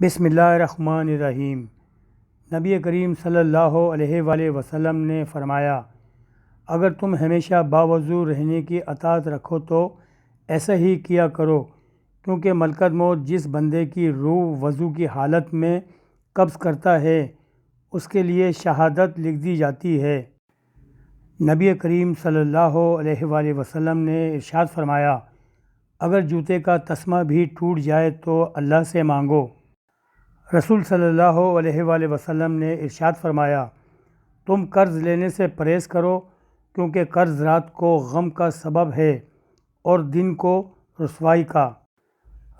بسم اللہ الرحمن الرحیم۔ نبی کریم صلی اللہ علیہ وآلہ وسلم نے فرمایا، اگر تم ہمیشہ باوضو رہنے کی اطاعت رکھو تو ایسا ہی کیا کرو، کیونکہ ملکت موت جس بندے کی روح وضو کی حالت میں قبض کرتا ہے اس کے لیے شہادت لکھ دی جاتی ہے۔ نبی کریم صلی اللہ علیہ وآلہ وسلم نے ارشاد فرمایا، اگر جوتے کا تسمہ بھی ٹوٹ جائے تو اللہ سے مانگو۔ رسول صلی اللہ علیہ وآلہ وسلم نے ارشاد فرمایا، تم قرض لینے سے پرہیز کرو، کیونکہ قرض رات کو غم کا سبب ہے اور دن کو رسوائی کا۔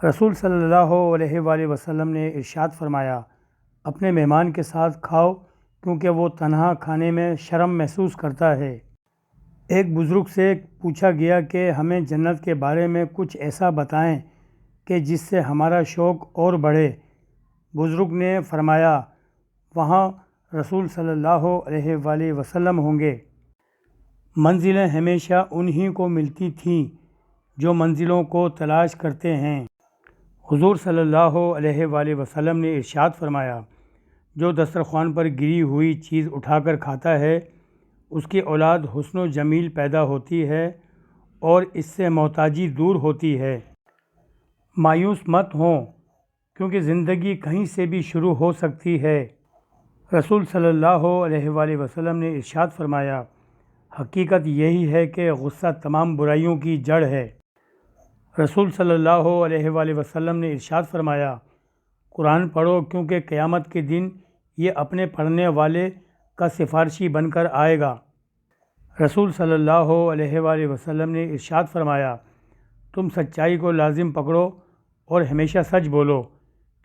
رسول صلی اللہ علیہ وآلہ وسلم نے ارشاد فرمایا، اپنے مہمان کے ساتھ کھاؤ، کیونکہ وہ تنہا کھانے میں شرم محسوس کرتا ہے۔ ایک بزرگ سے پوچھا گیا کہ ہمیں جنت کے بارے میں کچھ ایسا بتائیں کہ جس سے ہمارا شوق اور بڑھے۔ بزرگ نے فرمایا، وہاں رسول صلی اللہ علیہ وآلہ وسلم ہوں گے۔ منزلیں ہمیشہ انہی کو ملتی تھیں جو منزلوں کو تلاش کرتے ہیں۔ حضور صلی اللہ علیہ وآلہ وسلم نے ارشاد فرمایا، جو دسترخوان پر گری ہوئی چیز اٹھا کر کھاتا ہے اس کی اولاد حسن و جمیل پیدا ہوتی ہے اور اس سے محتاجی دور ہوتی ہے۔ مایوس مت ہوں، کیونکہ زندگی کہیں سے بھی شروع ہو سکتی ہے۔ رسول صلی اللہ علیہ وآلہ وسلم نے ارشاد فرمایا، حقیقت یہی ہے کہ غصہ تمام برائیوں کی جڑ ہے۔ رسول صلی اللہ علیہ وآلہ وسلم نے ارشاد فرمایا، قرآن پڑھو، کیونکہ قیامت کے دن یہ اپنے پڑھنے والے کا سفارشی بن کر آئے گا۔ رسول صلی اللہ علیہ وآلہ وسلم نے ارشاد فرمایا، تم سچائی کو لازم پکڑو اور ہمیشہ سچ بولو،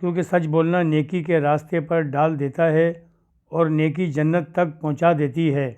کیونکہ سچ بولنا نیکی کے راستے پر ڈال دیتا ہے اور نیکی جنت تک پہنچا دیتی ہے۔